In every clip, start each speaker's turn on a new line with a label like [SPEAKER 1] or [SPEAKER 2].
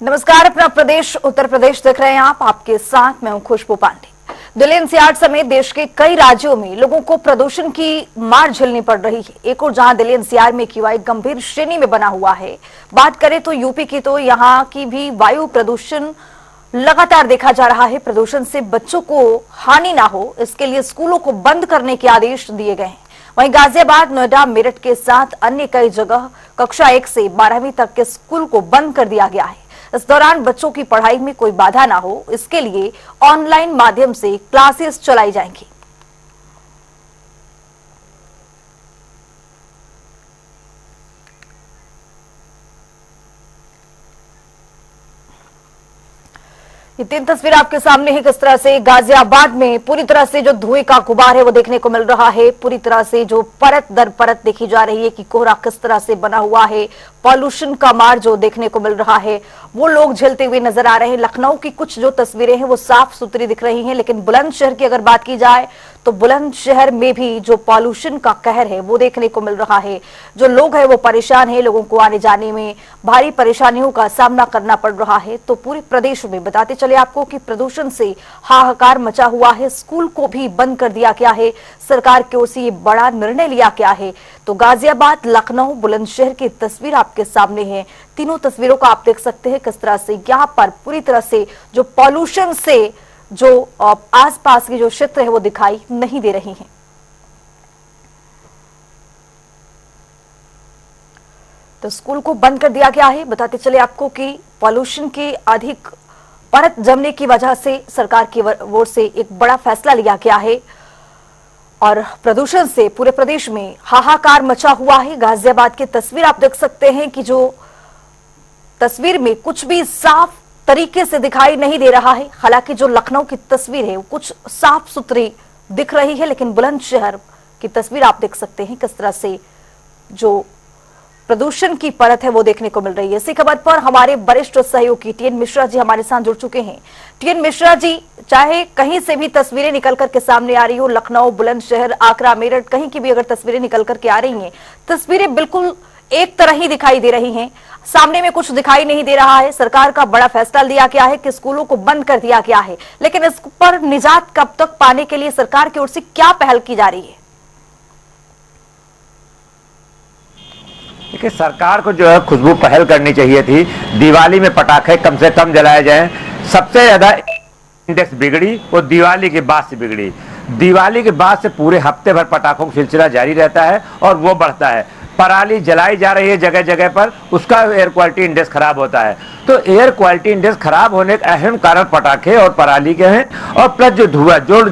[SPEAKER 1] नमस्कार, अपना प्रदेश उत्तर प्रदेश देख रहे हैं आप। आपके साथ मैं हूं खुशबू पांडे। दिल्ली एनसीआर समेत देश के कई राज्यों में लोगों को प्रदूषण की मार झेलनी पड़ रही है। एक और जहां दिल्ली एनसीआर में क्यूआई गंभीर श्रेणी में बना हुआ है, बात करें तो यूपी की, तो यहां की भी वायु प्रदूषण लगातार देखा जा रहा है। प्रदूषण से बच्चों को हानि ना हो, इसके लिए स्कूलों को बंद करने के आदेश दिए गए हैं। वहीं गाजियाबाद, नोएडा, मेरठ के साथ अन्य कई जगह कक्षा 1 से 12वीं तक के स्कूल को बंद कर दिया गया है। इस दौरान बच्चों की पढ़ाई में कोई बाधा ना हो, इसके लिए ऑनलाइन माध्यम से क्लासेस चलाई जाएंगी। ये 3 तस्वीर आपके सामने है। किस तरह से गाजियाबाद में पूरी तरह से जो धुएं का गुबार है वो देखने को मिल रहा है। पूरी तरह से जो परत दर परत देखी जा रही है कि कोहरा किस तरह से बना हुआ है। पॉल्यूशन का मार जो देखने को मिल रहा है वो लोग झेलते हुए नजर आ रहे हैं। लखनऊ की कुछ जो तस्वीरें हैं वो साफ सुथरी दिख रही हैं, लेकिन बुलंदशहर की अगर बात की जाए तो बुलंदशहर में भी जो पॉल्यूशन का कहर है वो देखने को मिल रहा है। जो लोग हैं वो परेशान है, लोगों को आने जाने में भारी परेशानियों का सामना करना पड़ रहा है। तो पूरे प्रदेश में बताते चले आपको कि प्रदूषण से हाहाकार मचा हुआ है। स्कूल को भी बंद कर दिया गया है। सरकार की ओर से ये बड़ा निर्णय लिया गया है। तो गाजियाबाद, लखनऊ, बुलंदशहर की तस्वीर आपके सामने है। तीनों तस्वीरों को आप देख सकते हैं किस तरह से यहाँ पर पूरी तरह से जो पॉल्यूशन से जो आसपास के जो क्षेत्र है वो दिखाई नहीं दे रही हैं। तो स्कूल को बंद कर दिया गया है। बताते चले आपको कि पॉल्यूशन के अधिक परत जमने की वजह से सरकार की ओर से एक बड़ा फैसला लिया गया है और प्रदूषण से पूरे प्रदेश में हाहाकार मचा हुआ है। गाजियाबाद की तस्वीर आप देख सकते हैं कि जो तस्वीर में कुछ भी साफ तरीके से दिखाई नहीं दे रहा है। हालांकि जो लखनऊ की तस्वीर है वो कुछ साफ सुथरी दिख रही है, लेकिन बुलंदशहर की तस्वीर आप देख सकते हैं किस तरह से जो प्रदूषण की परत है वो देखने को मिल रही है। इसी खबर पर हमारे वरिष्ठ सहयोगी टीएन मिश्रा जी हमारे साथ जुड़ चुके हैं। टीएन मिश्रा जी, चाहे कहीं से भी तस्वीरें निकल करके सामने आ रही हो, लखनऊ, बुलंदशहर, आगरा, मेरठ, कहीं की भी अगर तस्वीरें निकल करके आ रही हैं, तस्वीरें बिल्कुल एक तरह ही दिखाई दे रही हैं। सामने में कुछ दिखाई नहीं दे रहा है। सरकार का बड़ा फैसला लिया गया है कि स्कूलों को बंद कर दिया गया है, लेकिन इस पर निजात कब तक पाने के लिए सरकार की ओर से क्या पहल की जा रही है?
[SPEAKER 2] देखिए, सरकार को जो है खुशबू पहल करनी चाहिए थी। दिवाली में पटाखे कम से कम जलाए जाएं। सबसे ज्यादा इंडेक्स बिगड़ी वो दिवाली के बाद से बिगड़ी। दिवाली के बाद से पूरे हफ्ते भर पटाखों का सिलसिला जारी रहता है और वो बढ़ता है। पराली जलाई जा रही है जगह जगह पर, उसका एयर क्वालिटी इंडेक्स खराब होता है। तो एयर क्वालिटी इंडेक्स खराब होने का अहम कारण पटाखे और पराली के हैं, और प्लस जो धुआं, जो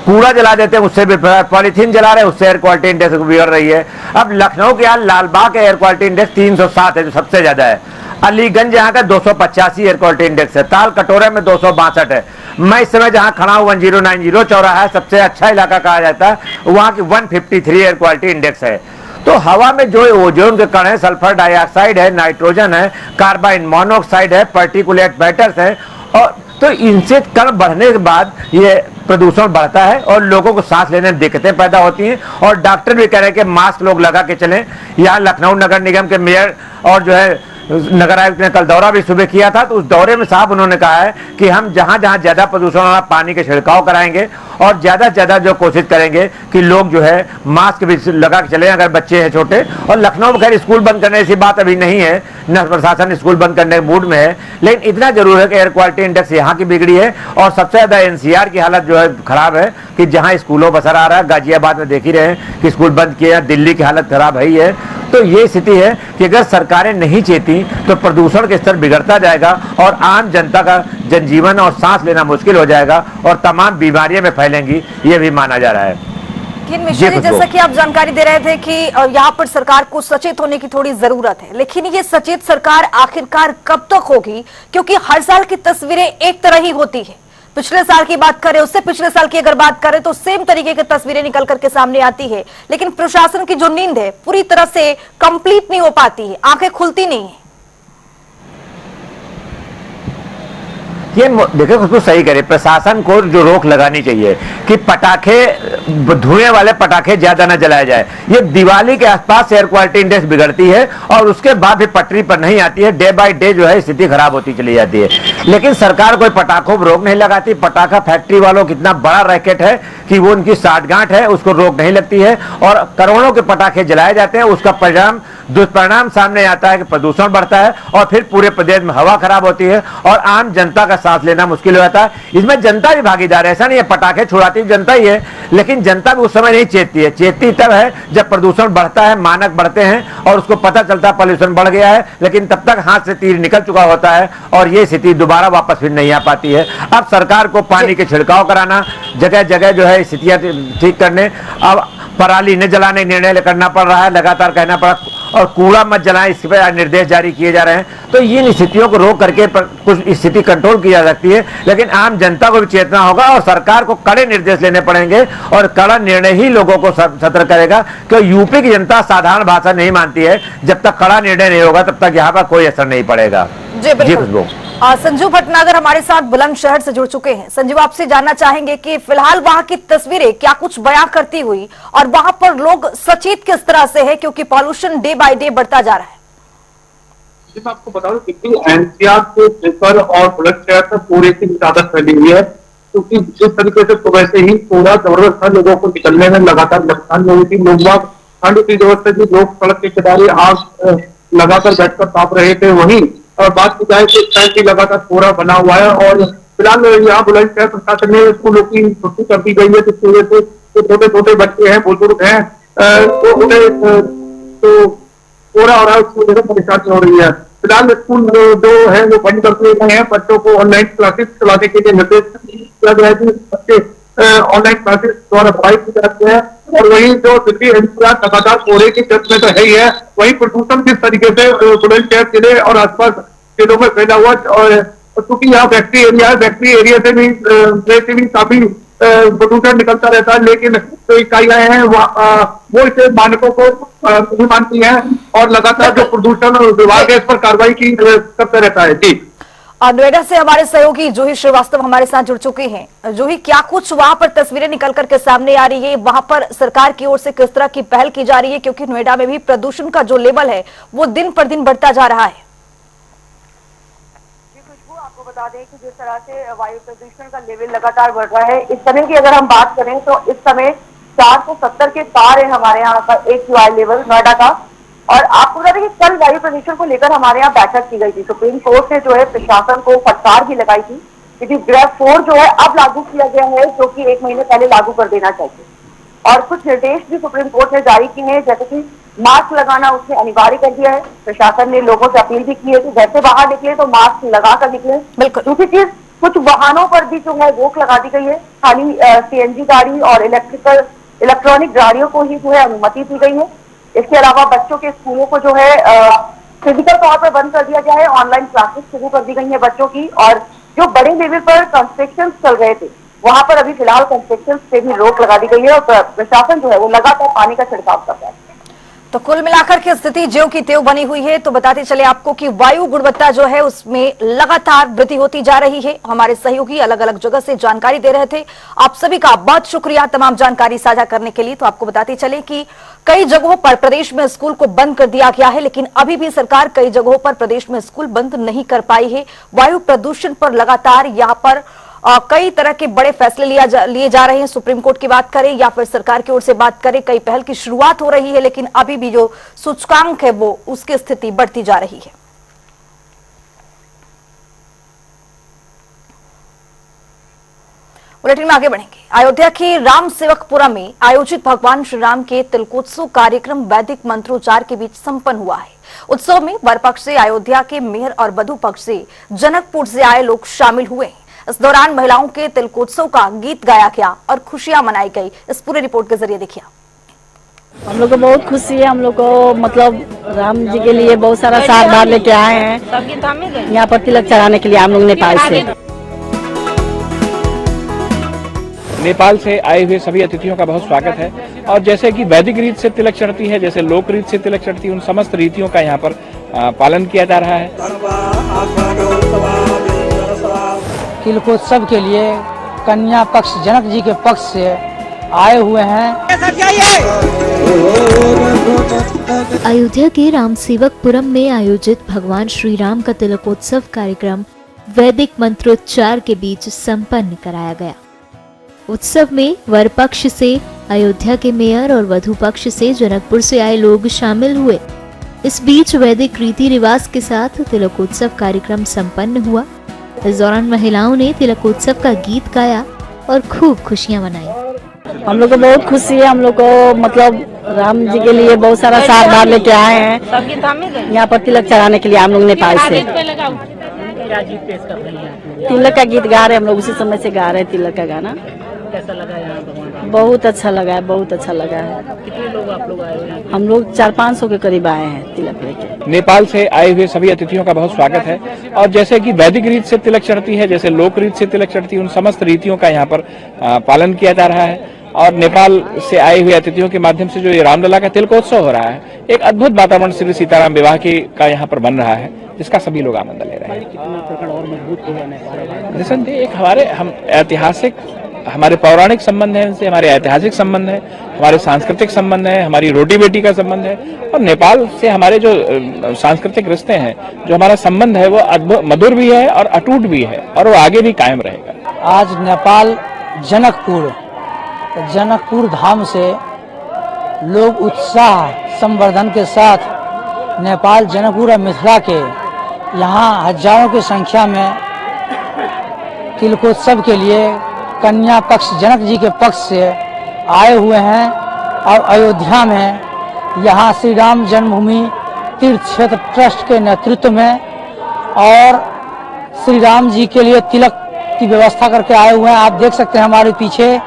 [SPEAKER 2] कूड़ा जला देते हैं उससे भी, पॉलीथीन जला रहे हैं उससे एयर क्वालिटी इंडेक्स बिगड़ रही है। अब लखनऊ के यहाँ लालबाग का एयर क्वालिटी इंडेक्स 307 है, जो सबसे ज्यादा है। अलीगंज यहाँ का 285 एयर क्वालिटी इंडेक्स है। ताल कटोरे में 262 है। मैं इस समय जहाँ खड़ा हूँ 1090 चौराहा सबसे अच्छा इलाका कहा जाता है, वहाँ की 153 एयर क्वालिटी इंडेक्स है। तो हवा में जो ओजोन के कण है, सल्फर डाइऑक्साइड है, नाइट्रोजन है, कार्बन मोनोऑक्साइड है, पार्टिकुलेट मैटर्स है, और तो इनसे कण बढ़ने के बाद ये प्रदूषण बढ़ता है और लोगों को सांस लेने में दिक्कतें पैदा होती हैं। और डॉक्टर भी कह रहे हैं कि मास्क लोग लगा के चलें। यहाँ लखनऊ नगर निगम के मेयर और जो है नगर आयुक्त ने कल दौरा भी सुबह किया था, तो उस दौरे में साहब उन्होंने कहा है कि हम जहां जहां ज्यादा प्रदूषण वाला पानी के छिड़काव कराएंगे और ज्यादा से ज्यादा जो कोशिश करेंगे कि लोग जो है मास्क भी लगा के चले अगर बच्चे हैं छोटे। और लखनऊ में खैर स्कूल बंद करने ऐसी बात अभी नहीं है, न प्रशासन स्कूल बंद करने के मूड में है, लेकिन इतना जरूर है कि एयर क्वालिटी इंडेक्स यहाँ की बिगड़ी है। और सबसे ज्यादा एनसीआर की हालत जो है खराब है कि जहाँ स्कूलों बसर आ रहा है, गाजियाबाद में देख ही रहे हैं कि स्कूल बंद किए, दिल्ली की हालत खराब है ही है। तो ये स्थिति है कि अगर सरकारें नहीं चेती तो प्रदूषण के स्तर बिगड़ता जाएगा और आम जनता का जनजीवन और सांस लेना मुश्किल हो जाएगा और तमाम बीमारियां में फैलेंगी, ये भी माना जा रहा है।
[SPEAKER 1] मिश्रा जी, जैसा कि आप जानकारी दे रहे थे कि यहाँ पर सरकार को सचेत होने की थोड़ी जरूरत है, लेकिन ये सचेत सरकार आखिरकार कब तक होगी? क्योंकि हर साल की तस्वीरें एक तरह ही होती है। पिछले साल की बात करें, उससे पिछले साल की अगर बात करें तो सेम तरीके की तस्वीरें निकल करके सामने आती है, लेकिन प्रशासन की जो नींद है पूरी तरह से कंप्लीट नहीं हो पाती है, आंखें खुलती नहीं है।
[SPEAKER 2] ये देखिए खुशबू सही करे, प्रशासन को जो रोक लगानी चाहिए कि पटाखे, धुएं वाले पटाखे ज्यादा न जलाए जाए। ये दिवाली के आसपास एयर क्वालिटी इंडेक्स बिगड़ती है और उसके बाद भी पटरी पर नहीं आती है, डे बाय डे जो है स्थिति खराब होती चली जाती है। लेकिन सरकार कोई पटाखों पर रोक नहीं लगाती। पटाखा फैक्ट्री वालों की इतना बड़ा रैकेट है कि वो उनकी साठगांठ है, उसको रोक नहीं लगती है और करोड़ों के पटाखे जलाए जाते हैं। उसका परिणाम, दुष्परिणाम सामने आता है कि प्रदूषण बढ़ता है और फिर पूरे प्रदेश में हवा खराब होती है और आम जनता का सांस लेना मुश्किल हो जाता है। इसमें जनता भी भागीदार है, ऐसा नहीं है पटाखे छुड़ाती जनता ही है, लेकिन जनता भी उस समय नहीं चेतती है। चेतती तब है जब प्रदूषण बढ़ता है, मानक बढ़ते हैं और उसको पता चलता है पॉल्यूशन बढ़ गया है, लेकिन तब तक हाथ से तीर निकल चुका होता है और ये स्थिति दोबारा वापस फिर नहीं आ पाती है। अब सरकार को पानी के छिड़काव कराना, जगह जगह जो है स्थितियां ठीक करने, अब पराली न जलाने निर्णय करना पड़ रहा है, लगातार कहना पड़ा, और कूड़ा मत जलाएं इस पर निर्देश जारी किए जा रहे हैं। तो इन स्थितियों को रोक करके कुछ स्थिति कंट्रोल की जा सकती है, लेकिन आम जनता को भी चेतना होगा और सरकार को कड़े निर्देश लेने पड़ेंगे और कड़ा निर्णय ही लोगों को सतर्क करेगा। क्योंकि यूपी की जनता साधारण भाषा नहीं मानती है, जब तक कड़ा निर्णय नहीं होगा तब तक यहाँ पर कोई असर नहीं पड़ेगा।
[SPEAKER 1] जी बिल्कुल। संजू भटनागर हमारे साथ बुलंदशहर से जुड़ चुके हैं। संजू, आपसे जानना चाहेंगे कि फिलहाल वहां की तस्वीरें क्या कुछ बयां करती हुई और वहां पर लोग सचेत किस तरह से है, क्योंकि पॉल्यूशन डे बाय डे बढ़ता जा रहा है।
[SPEAKER 3] मैं आपको बता दूं कि एनसीआर के पेपर और बुलंदशहर में पूरे की आदत फैली हुई है, क्योंकि जिस तरीके से सुबह से ही पूरा जबरदस्त था, लोगों को निकलने में लगातार परेशानी हो रही थी। लोग ठंड की जरूरत से भी लोग सड़क के किनारे आग लगाकर बैठकर ताप रहे थे। वहीं बात की जाए तो टैंक की लगातार कोहरा बना हुआ है और फिलहाल यहाँ बुलंदशहर प्रशासन ने स्कूलों की छुट्टी कर दी गई है, जिसकी वजह से जो छोटे छोटे बच्चे हैं, बुजुर्ग हैं, तो उन्हें तो कोहरा हो रहा है, उसकी वजह से परेशानी हो रही है। फिलहाल स्कूल जो है वो बंद कर दिए गए हैं। बच्चों को ऑनलाइन क्लासेस चलाने के लिए निर्देश दिया गया है कि बच्चे ऑनलाइन क्लासेस द्वारा पढ़ाई की जाती है। और वही जो दिल्ली एनसीआर लगातार कोहरे की चर्च में तो है ही है, वही प्रदूषण किस तरीके से बुलंदशहर जिले और आसपास जिलों में फैला हुआ, और क्योंकि यहाँ फैक्ट्री एरिया है, फैक्ट्री एरिया से भी काफी प्रदूषण निकलता रहता है, लेकिन जो इकाइयां हैं वो इसे मानकों को नहीं मानती हैं और लगातार जो प्रदूषण विभाग है इस पर कार्रवाई की करता रहता है। जी,
[SPEAKER 1] नोएडा से हमारे सहयोगी जूही श्रीवास्तव हमारे साथ जुड़ चुके हैं। जूही, क्या कुछ वहां पर तस्वीरें निकल करके सामने आ रही है, वहां पर सरकार की ओर से किस तरह की पहल की जा रही है, क्योंकि नोएडा में भी प्रदूषण का जो लेवल है वो दिन पर दिन बढ़ता जा रहा है।
[SPEAKER 4] आपको बता दें कि जिस तरह से वायु प्रदूषण का लेवल लगातार बढ़ रहा है, इस समय की अगर हम बात करें तो इस समय 470 के पार है हमारे यहाँ का AQI लेवल नोएडा का। और आपको बता दें कि कल वायु प्रदूषण को लेकर हमारे यहाँ बैठक की गई थी। सुप्रीम कोर्ट ने जो है प्रशासन को फटकार भी लगाई थी, क्योंकि ग्रेड 4 जो है अब लागू किया गया है, जो कि 1 महीने पहले लागू कर देना चाहिए। और कुछ निर्देश भी सुप्रीम कोर्ट ने जारी किए हैं, जैसे कि मास्क लगाना उसने अनिवार्य कर दिया है। प्रशासन ने लोगों से अपील भी की है कि घर से बाहर निकले तो मास्क लगा कर निकले।
[SPEAKER 1] बिल्कुल।
[SPEAKER 4] दूसरी चीज, कुछ वाहनों पर भी जो है रोक लगा दी गई है। खाली CNG गाड़ी और इलेक्ट्रॉनिक गाड़ियों को ही जो है अनुमति दी गई है। इसके अलावा बच्चों के स्कूलों को जो है फिजिकल तौर पर बंद कर दिया गया है। ऑनलाइन क्लासेस शुरू कर दी गई है बच्चों की। और जो बड़े लेवल पर कंस्ट्रक्शन चल रहे थे, वहां पर अभी फिलहाल कंस्ट्रक्शन से भी रोक लगा दी गई है और प्रशासन जो है वो लगातार पानी का छिड़काव कर रहा है।
[SPEAKER 1] तो कुल मिलाकर के स्थिति ज्यों की त्यों बनी हुई है। तो बताते चले आपको कि वायु गुणवत्ता जो है उसमें लगातार वृद्धि होती जा रही है। हमारे सहयोगी अलग अलग जगह से जानकारी दे रहे थे। आप सभी का बहुत शुक्रिया तमाम जानकारी साझा करने के लिए। तो आपको बताते चले कि कई जगहों पर प्रदेश में स्कूल को बंद कर दिया गया है, लेकिन अभी भी सरकार कई जगहों पर प्रदेश में स्कूल बंद नहीं कर पाई है। वायु प्रदूषण पर लगातार यहाँ पर कई तरह के बड़े फैसले लिए जा रहे हैं। सुप्रीम कोर्ट की बात करें या फिर सरकार की ओर से बात करें, कई पहल की शुरुआत हो रही है, लेकिन अभी भी जो सूचकांक है वो उसकी स्थिति बढ़ती जा रही है। बुलेटिन में आगे बढ़ेंगे। अयोध्या के राम सेवकपुरा में आयोजित भगवान श्री राम के तिलकोत्सव कार्यक्रम वैदिक मंत्रोच्चार के बीच संपन्न हुआ है। उत्सव में वर पक्ष से अयोध्या के मेयर और वधु पक्ष से जनकपुर से आए लोग शामिल हुए। इस दौरान महिलाओं के तिलकोत्सव का गीत गाया गया और खुशियां मनाई गई। इस पूरे रिपोर्ट के जरिए देखिए।
[SPEAKER 5] हम लोग को बहुत खुशी है। हम लोग को मतलब राम जी के लिए बहुत सारा साथ बार लेके आए हैं यहाँ पर तिलक चढ़ाने के लिए। हम लोग
[SPEAKER 6] नेपाल से आए हुए सभी अतिथियों का बहुत स्वागत है। और जैसे कि वैदिक रीत से तिलक चढ़ती है, जैसे लोक रीत से तिलक चढ़ती है, उन समस्त रीतियों का यहाँ पर पालन किया जा रहा है।
[SPEAKER 7] तिलकोत्सव के लिए कन्या पक्ष जनक जी के पक्ष से आए हुए हैं।
[SPEAKER 8] अयोध्या के रामसेवकपुरम में आयोजित भगवान श्री राम का तिलकोत्सव कार्यक्रम वैदिक मंत्रोच्चार के बीच संपन्न कराया गया। उत्सव में वर पक्ष से अयोध्या के मेयर और वधू पक्ष से जनकपुर से आए लोग शामिल हुए। इस बीच वैदिक रीति रिवाज के साथ तिलकोत्सव कार्यक्रम संपन्न हुआ। इस दौरान महिलाओं ने तिलकोत्सव का गीत गाया और खूब खुशियां मनाई।
[SPEAKER 5] हम लोग को बहुत खुशी है। हम लोग को मतलब राम जी के लिए बहुत सारा सार बार लेके आए हैं यहाँ पर तिलक चढ़ाने के लिए। हम लोग नेपाल से तिलक का गीत गा रहे हैं। हम लोग उसी समय से गा रहे हैं तिलक का गाना।
[SPEAKER 9] कैसा लगा यहाँ भगवान?
[SPEAKER 5] बहुत अच्छा लगा है, बहुत अच्छा लगा है।
[SPEAKER 9] कितने लोग आप लोग आए हुए?
[SPEAKER 5] हम लोग 400-500 के करीब आए हैं तिलक लेके।
[SPEAKER 6] नेपाल से आए हुए सभी अतिथियों का बहुत स्वागत है। और जैसे कि वैदिक रीत से तिलक चढ़ती है, जैसे लोक रीत से तिलक चढ़ती है, उन समस्त रीतियों का यहाँ पर पालन किया जा रहा है। और नेपाल से आए हुए अतिथियों के माध्यम से जो ये रामलला का तिलकोत्सव हो रहा है, एक अद्भुत वातावरण श्री सीताराम विवाह का यहाँ पर बन रहा है, जिसका सभी लोग आनंद ले रहे हैं।
[SPEAKER 9] कितना प्रकरण और मजबूत हुआ नेपाल?
[SPEAKER 6] निसंदेह एक हम ऐतिहासिक, हमारे पौराणिक संबंध है इनसे, हमारे ऐतिहासिक संबंध है, हमारे सांस्कृतिक संबंध है, हमारी रोटी बेटी का संबंध है। और नेपाल से हमारे जो सांस्कृतिक रिश्ते हैं, जो हमारा संबंध है, वो अद्भुत मधुर भी है और अटूट भी है, और वो आगे भी कायम रहेगा।
[SPEAKER 7] आज नेपाल जनकपुर धाम से लोग उत्साह संवर्धन के साथ नेपाल जनकपुर और मिथिला के यहाँ हजारों की संख्या में तिलकोत्सव के लिए कन्या पक्ष जनक जी के पक्ष से आए हुए हैं। और अयोध्या में यहाँ श्री राम जन्मभूमि तीर्थ क्षेत्र ट्रस्ट के नेतृत्व में और श्री राम जी के लिए तिलक की व्यवस्था करके आए हुए हैं। आप देख सकते हैं हमारे पीछे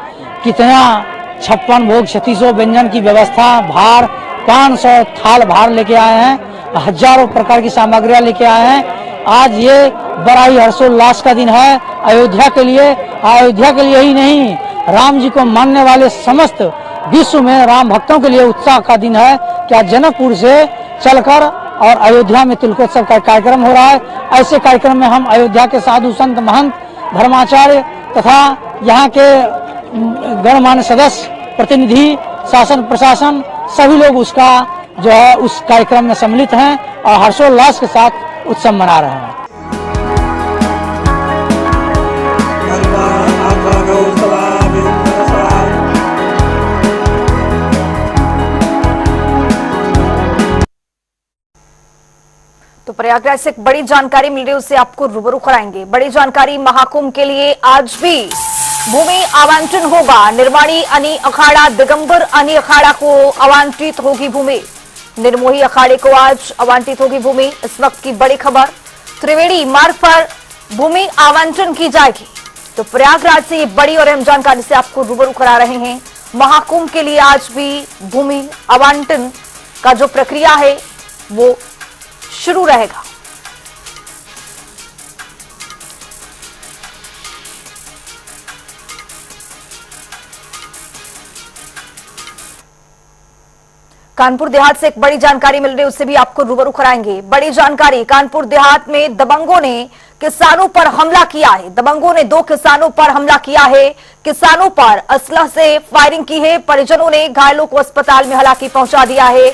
[SPEAKER 7] कितना 56 भोग 3600 व्यंजन की व्यवस्था, भार 500 थाल भार लेके आए हैं, हजारों प्रकार की सामग्रियां लेके आए हैं। आज ये बड़ा ही हर्षोल्लास का दिन है अयोध्या के लिए। अयोध्या के लिए ही नहीं, राम जी को मानने वाले समस्त विश्व में राम भक्तों के लिए उत्साह का दिन है। क्या जनकपुर से चलकर और अयोध्या में तिलकोत्सव का कार्यक्रम हो रहा है। ऐसे कार्यक्रम में हम अयोध्या के साधु संत महंत धर्माचार्य तथा यहाँ के गणमान्य सदस्य, प्रतिनिधि, शासन प्रशासन सभी लोग उसका जो है उस कार्यक्रम में सम्मिलित हैं और हर्षोल्लास के साथ उत्सव मना रहे हैं।
[SPEAKER 1] तो प्रयागराज से एक बड़ी जानकारी मिल रही है, उससे आपको रूबरू कराएंगे। बड़ी जानकारी, महाकुंभ के लिए आज भी भूमि आवंटन होगा। निर्वाणी अनी अखाड़ा, दिगंबर अनी अखाड़ा को आवंटित होगी भूमि। निर्मोही अखाड़े को आज आवंटित होगी भूमि। इस वक्त की बड़ी खबर, त्रिवेणी मार्ग पर भूमि आवंटन की जाएगी। तो प्रयागराज से ये बड़ी और अहम जानकारी से आपको रूबरू करा रहे हैं। महाकुंभ के लिए आज भी भूमि आवंटन का जो प्रक्रिया है वो शुरू रहेगा। कानपुर देहात से एक बड़ी जानकारी मिल रही है, उससे भी आपको रूबरू कराएंगे। बड़ी जानकारी, कानपुर देहात में दबंगों ने किसानों पर हमला किया है। दबंगों ने 2 किसानों पर हमला किया है। किसानों पर असलह से फायरिंग की है। परिजनों ने घायलों को अस्पताल में हालांकि पहुंचा दिया है,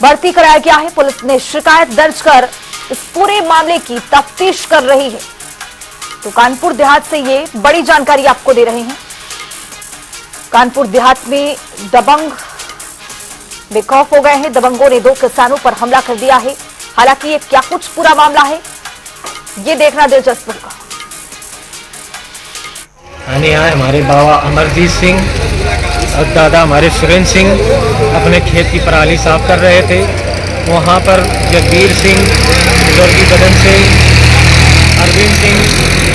[SPEAKER 1] भर्ती कराया गया है। पुलिस ने शिकायत दर्ज कर इस पूरे मामले की तफ्तीश कर रही है। तो कानपुर देहात से ये बड़ी जानकारी आपको दे रहे हैं। कानपुर देहात में दबंग बेखौफ हो गए हैं। दबंगों ने 2 किसानों पर हमला कर दिया है। हालांकि ये क्या कुछ पूरा मामला है, ये देखना दिलचस्प होगा।
[SPEAKER 9] यहाँ हमारे बाबा अमरजीत सिंह और दादा हमारे सुरेंद्र सिंह अपने खेत की पराली साफ कर रहे थे। वहाँ पर जगबीर सिंह, स्वर्गीय बदन सिंह, अरविंद सिंह,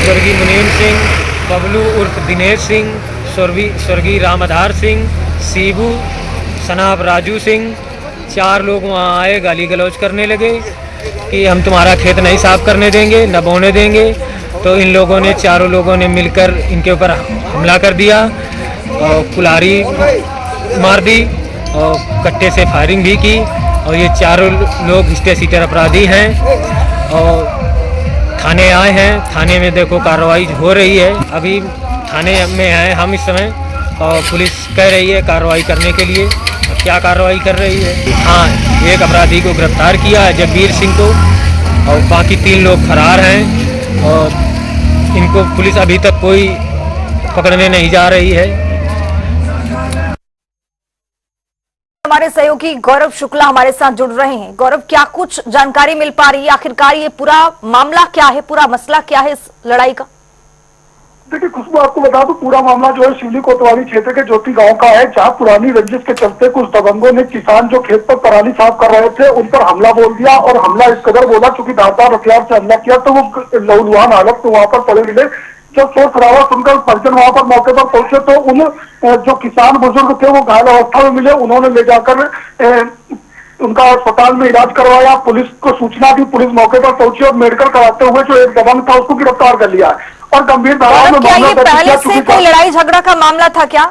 [SPEAKER 9] स्वर्गीय मुनीम सिंह, बबलू उर्फ दिनेश सिंह, स्वर्गीय रामधार सिंह, सीबू सनाब राजू सिंह, 4 लोग वहाँ आए, गाली गलौज करने लगे कि हम तुम्हारा खेत नहीं साफ करने देंगे, न बोने देंगे। तो इन लोगों ने, 4 लोगों ने मिलकर इनके ऊपर हमला कर दिया और कुल्हाड़ी मार दी और कट्टे से फायरिंग भी की। और ये 4 लोग हिस्टे सीटर अपराधी हैं और थाने आए हैं, थाने में देखो कार्रवाई हो रही है। अभी थाने में हैं हम इस समय और पुलिस कह रही है कार्रवाई करने के लिए। अब क्या कार्रवाई कर रही है? हाँ, एक अपराधी को गिरफ्तार किया है, जगबीर सिंह को, और बाकी 3 लोग फरार हैं और इनको पुलिस अभी तक कोई पकड़ने नहीं जा रही है।
[SPEAKER 1] हमारे सहयोगी गौरव शुक्ला हमारे साथ जुड़ रहे हैं। गौरव, क्या कुछ जानकारी मिल पा रही है? आखिरकार ये पूरा मामला क्या है, पूरा मसला क्या है इस लड़ाई का?
[SPEAKER 10] देखिए खुशबू, आपको बता दूं पूरा मामला जो है शिवली कोतवाली क्षेत्र के ज्योति गांव का है, जहां पुरानी रंजिश के चलते कुछ दबंगों ने किसान जो खेत पर पराली साफ कर रहे थे उन पर हमला बोल दिया। और हमला इस कदर बोला, चूंकि धारदार हथियार से हमला किया तो वो लहूलुहान हालत में वहां पर पड़े मिले। जब शोर शराबा सुनकर परिजन वहां पर मौके पर पहुंचे तो उन जो किसान बुजुर्ग थे वो घायल अवस्था में मिले। उन्होंने ले जाकर उनका अस्पताल में इलाज करवाया। पुलिस को सूचना दी, पुलिस मौके पर पहुंची और मेडिकल कराते हुए जो एक दबंग था उसको गिरफ्तार कर लिया और गंभीर धाराओं में
[SPEAKER 1] क्या ये पहले से कोई लड़ाई झगड़ा का मामला था क्या?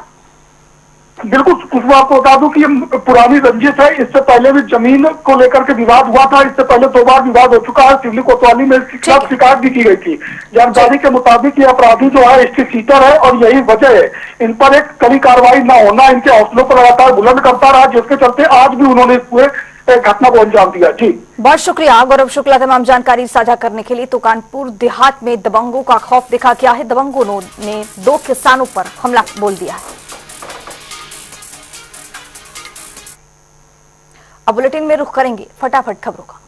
[SPEAKER 10] बिल्कुल खुशबू, आपको बता दूं कि ये पुरानी रंजिश है। इससे पहले भी जमीन को लेकर के विवाद हुआ था। इससे पहले 2 बार विवाद हो चुका है। शिवली कोतवाली में इसके खिलाफ शिकायत भी की गई थी। जानकारी के मुताबिक ये अपराधी जो है इसके सीटर है और यही वजह है इन पर एक कड़ी कार्रवाई न होना इनके हौसलों को लगातार बुलंद करता रहा, जिसके चलते आज भी उन्होंने इस पूरे घटना को अंजाम दिया। जी
[SPEAKER 1] बहुत शुक्रिया गौरव शुक्ला तमाम जानकारी साझा करने के लिए। तो कानपुर देहात में दबंगों का खौफ दिखा क्या है? दबंगों ने 2 किसानों पर हमला बोल दिया है। अब बुलेटिन में रुख करेंगे फटाफट खबरों का।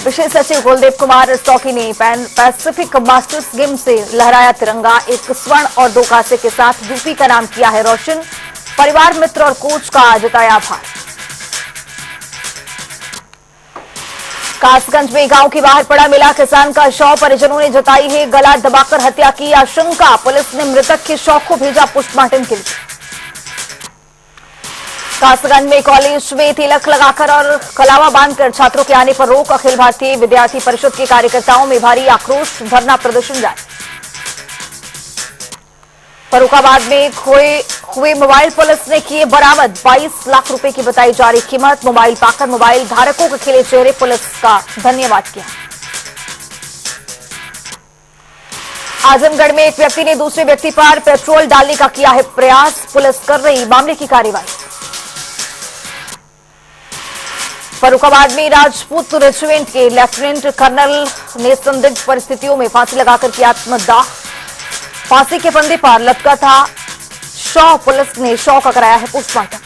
[SPEAKER 1] विशेष सचिव कुलदीप कुमार स्टॉकी ने पैसिफिक मास्टर्स गेम से लहराया तिरंगा। 1 स्वर्ण और 2 कांसे के साथ यूपी का नाम किया है रोशन। परिवार, मित्र और कोच का जताया आभार। कासगंज में गांव के बाहर पड़ा मिला किसान का शव। परिजनों ने जताई है गला दबाकर हत्या की आशंका। पुलिस ने मृतक के शव को भेजा पोस्टमार्टम के लिए। कासगंज में कॉलेज में तिलक लगाकर और कलावा बांधकर छात्रों के आने पर रोक। अखिल भारतीय विद्यार्थी परिषद के कार्यकर्ताओं में भारी आक्रोश, धरना प्रदर्शन जारी। फर्रुखाबाद में खोए हुए मोबाइल पुलिस ने किए बरामद। 22 लाख रुपए की बताई जा रही कीमत। मोबाइल पाकर मोबाइल धारकों के खिले चेहरे, पुलिस का धन्यवाद किया। आजमगढ़ में एक व्यक्ति ने दूसरे व्यक्ति पर पेट्रोल डालने का किया है प्रयास। पुलिस कर रही मामले की कार्रवाई। फर्रुखाबाद में राजपूत रेजिमेंट के लेफ्टिनेंट कर्नल ने संदिग्ध परिस्थितियों में फांसी लगाकर किया आत्मदाह। फांसी के फंदे पर लटका था शव। पुलिस ने शव का कराया है पोस्टमार्टम।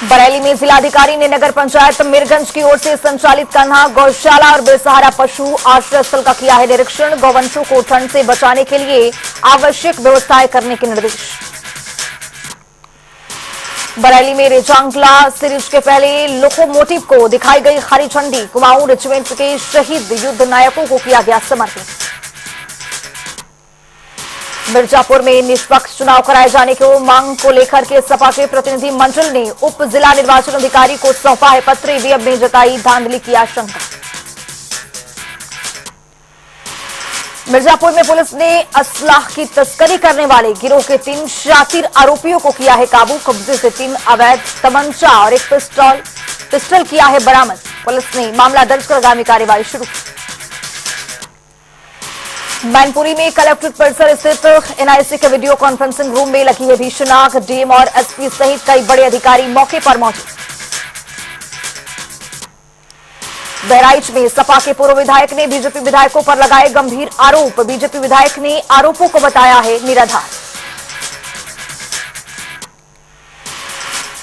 [SPEAKER 1] बरेली में जिलाधिकारी ने नगर पंचायत मीरगंज की ओर से संचालित कान्हा गौशाला और बेसहारा पशु आश्रय स्थल का किया है निरीक्षण। गौवंशों को ठंड से बचाने के लिए आवश्यक व्यवस्थाएं करने के निर्देश। बरेली में रेचांगला सीरीज के पहले लोकोमोटिव को दिखाई गई हरी झंडी। कुमाऊं रेजिमेंट के शहीद युद्ध नायकों को किया गया समर्पित। मिर्जापुर में निष्पक्ष चुनाव कराए जाने की मांग को लेकर के सपा के प्रतिनिधि मंडल ने उप जिला निर्वाचन अधिकारी को सौंपा है पत्र। ईवीएम में जताई धांधली की आशंका। मिर्जापुर में पुलिस ने असलाह की तस्करी करने वाले गिरोह के 3 शातिर आरोपियों को किया है काबू। कब्जे से 3 अवैध तमंचा और एक पिस्टल किया है बरामद। पुलिस ने मामला दर्ज कर आगामी कार्रवाई शुरू की। मैनपुरी में कलेक्ट्रेट परिसर स्थित एनआईसी के वीडियो कॉन्फ्रेंसिंग रूम में लगी है भीषण आग। डीएम और एसपी सहित कई बड़े अधिकारी मौके पर मौजूद। बहराइच में सपा के पूर्व विधायक ने बीजेपी विधायकों पर लगाए गंभीर आरोप। बीजेपी विधायक ने आरोपों को बताया है निराधार।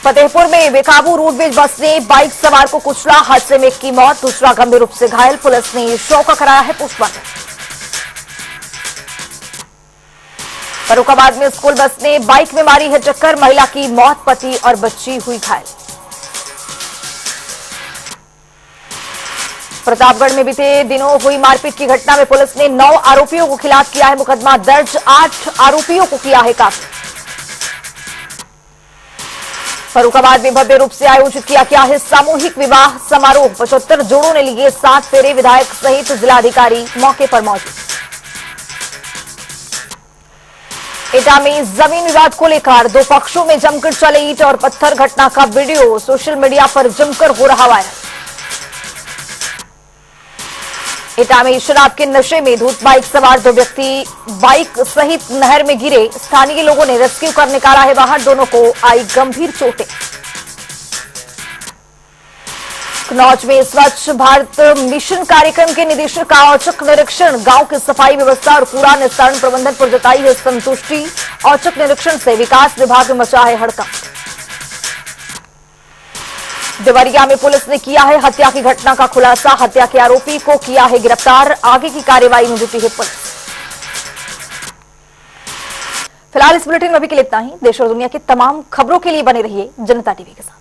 [SPEAKER 1] फतेहपुर में बेकाबू रोडवेज बस ने बाइक सवार को कुचला। हादसे में एक की मौत, दूसरा गंभीर रूप से घायल। पुलिस ने शव का कराया है पोस्टमार्टम। फर्रुखाबाद में स्कूल बस ने बाइक में मारी है टक्कर। महिला की मौत, पति और बच्ची हुई घायल। प्रतापगढ़ में बीते दिनों हुई मारपीट की घटना में पुलिस ने 9 आरोपियों को खिलाफ किया है मुकदमा दर्ज। 8 आरोपियों को किया है काबू। फर्रुखाबाद में भव्य रूप से आयोजित किया गया है सामूहिक विवाह समारोह। 75 जोड़ों ने लिए 7 फेरे। विधायक सहित जिलाधिकारी मौके पर मौजूद। एटा में जमीन विवाद को लेकर 2 पक्षों में जमकर चले ईंट और पत्थर। घटना का वीडियो सोशल मीडिया पर जमकर हो रहा वायरल। एटा में शराब के नशे में धूत बाइक सवार 2 व्यक्ति बाइक सहित नहर में गिरे। स्थानीय लोगों ने रेस्क्यू कर निकाला है बाहर। दोनों को आई गंभीर चोटें। कन्नौज में स्वच्छ भारत मिशन कार्यक्रम के निदेशक का औचक निरीक्षण। गांव की सफाई व्यवस्था और कूड़ा निस्तारण प्रबंधन पर जताई है संतुष्टि। औचक निरीक्षण से विकास विभाग में मचा है हड़कंप। देवरिया में पुलिस ने किया है हत्या की घटना का खुलासा। हत्या के आरोपी को किया है गिरफ्तार। आगे की कार्रवाई में जुटी है पुलिस। फिलहाल इस बुलेटिन में अभी के लिए इतना ही। देश और दुनिया की तमाम खबरों के लिए बने रहिए जनता टीवी के साथ।